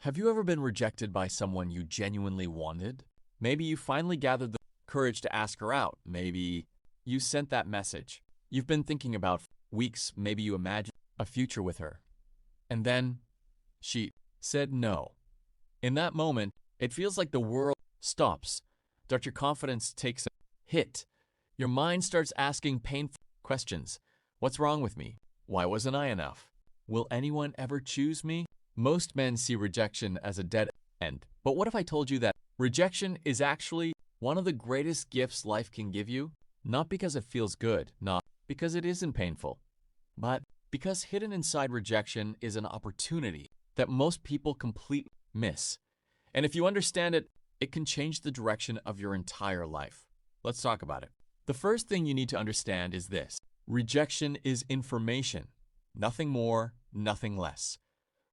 Have you ever been rejected by someone you genuinely wanted? Maybe you finally gathered the courage to ask her out. Maybe you sent that message you've been thinking about for weeks. Maybe you imagined a future with her. And then she said no. In that moment, it feels like the world stops, that your confidence takes a hit. Your mind starts asking painful questions. What's wrong with me? Why wasn't I enough? Will anyone ever choose me? Most men see rejection as a dead end. But what if I told you that rejection is actually one of the greatest gifts life can give you? Not because it feels good, not because it isn't painful, but because hidden inside rejection is an opportunity that most people completely miss. And if you understand it, it can change the direction of your entire life. Let's talk about it. The first thing you need to understand is this. Rejection is information. Nothing more, nothing less.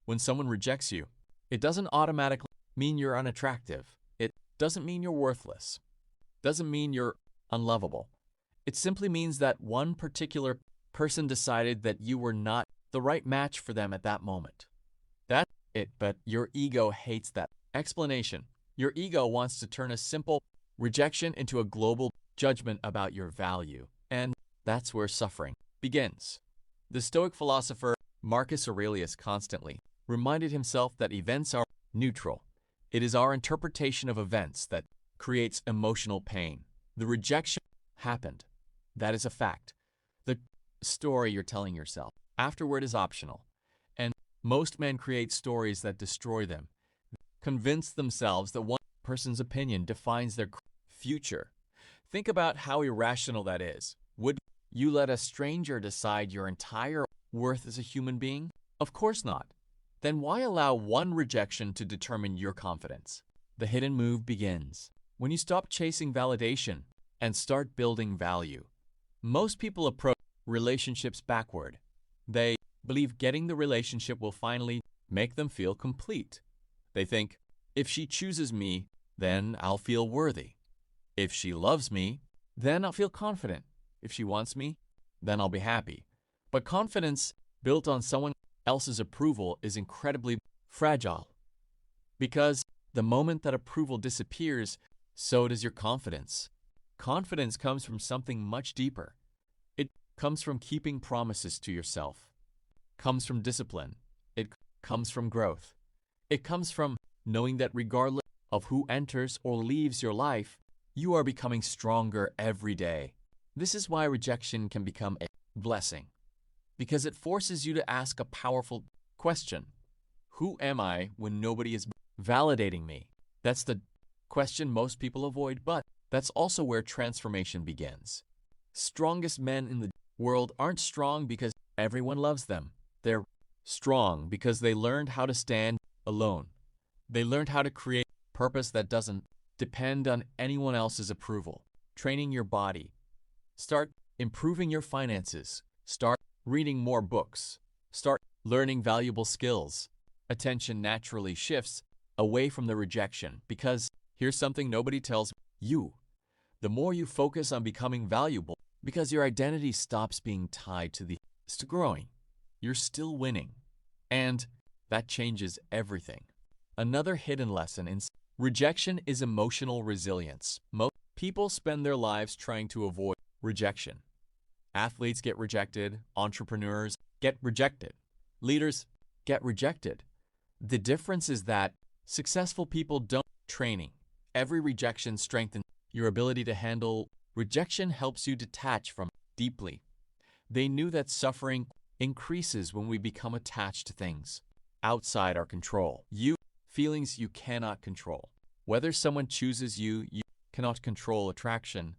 When someone rejects you, it doesn't automatically mean you're unattractive. It doesn't mean you're worthless. It doesn't mean you're unlovable. It simply means that one particular person decided that you were not the right match for them at that moment. That's it, but your ego hates that explanation. Your ego wants to turn a simple rejection into a global judgment about your value, and that's where suffering begins. The Stoic philosopher Marcus Aurelius constantly reminded himself that events are neutral. It is our interpretation of events that creates emotional pain. The rejection happened. That is a fact. The story you're telling yourself afterward is optional. And most men create stories that destroy them. Convince themselves that one person's opinion defines their future. Think about how irrational that is. Would you let a stranger decide your entire worth as a human being? Of course not. Then why allow one rejection to determine your confidence? The hidden move begins when you stop chasing validation and start building value. Most people approach relationships backward. They believe getting the relationship will finally make them feel complete. They think, if she chooses me, then I'll feel worthy. If she loves me, then I'll feel confident. If she wants me, then I'll be happy. But confidence built on someone else's approval is incredibly fragile, because the moment that approval disappears, so does your confidence. Confidence comes from something much deeper. It comes from keeping promises to yourself. It comes from discipline. It comes from growth. It comes from knowing that regardless of who enters or leaves your life, you are becoming stronger every day. This is why rejection can become a blessing, because it forces you to ask a powerful question. Who am I when nobody is validating me? That's the question most people avoid, but that's also where transformation begins. Strongest men in the world aren't strong because everyone loves them. They're strong because they learned how to stand alone. They learned how to create purpose that doesn't depend on anyone else's approval. Training your body. Start improving your finances. Start reading more books. Start learning valuable skills. Attention naturally shifts away from the rejection, because here's something nobody tells you. The more you focus on becoming valuable, because your identity stops being tied to growing, you're still winning. And that changes everything. Another hidden lesson in rejection is emotional resilience. Most people spend their lives trying to avoid rejection. Athletes get rejected. Entrepreneurs get rejected. Leaders get rejected. The difference is that successful people don't training. Every rejection strengthens your ability to handle. Rejection helps you detach from deeply. They knew that suffering increases when we become attached to things outside our control. Feelings you cannot control. Whether someone chooses you, you cannot control attraction.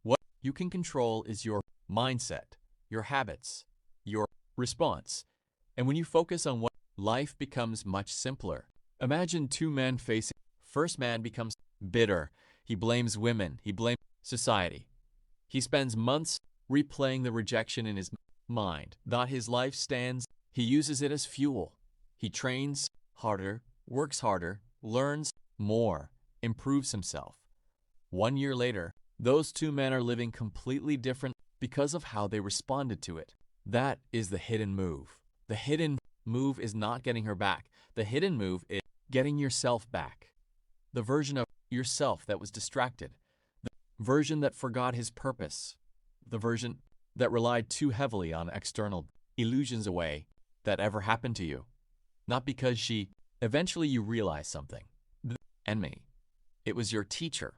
What you can control is your mindset, your habits, your response. And when you focus on what, life becomes much simpler. Imagine two men facing. First man becomes bitter. He blames women. He blames society. He spends months replaying the rejection in his mind. That his life stands, he uses it as fuel. He trains harder, works harder, learns more, improves himself. 1 year later, those two men are living completely different because of how they responded to it. That is the hidden move. The hidden move is not getting her back. The hidden move is getting yourself back. The version of yourself that was distracted. The version that forgot his purpose. The version that relied too heavily on external illusions away that ever happened to you. Not because eventually you realize something. The enemy. It was your teacher.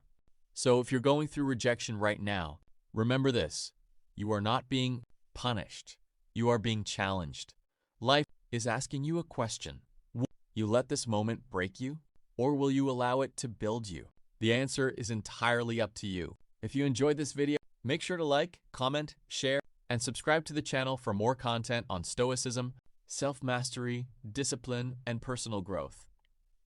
So if you're going through rejection right now, remember this. You are not being punished. You are being challenged. Life is asking you a question. Will you let this moment break you, or will you allow it to build you? The answer is entirely up to you. If you enjoyed this video, make sure to like, comment, share, and subscribe to the channel for more content on stoicism, self-mastery, discipline, and personal growth.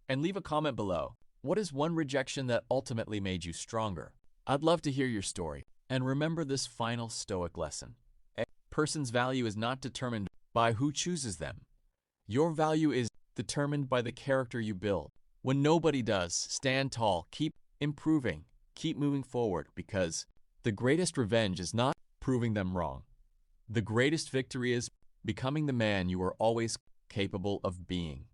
And leave a comment below. What is one rejection that ultimately made you stronger? I'd love to hear your story. And remember this final Stoic lesson. A person's value is not determined by who chooses them. Your value is determined by the character you build. When nobody does, stand tall, keep improving, keep moving forward, because the greatest revenge is not proving them wrong. The greatest victory is becoming the man you are always capable of being.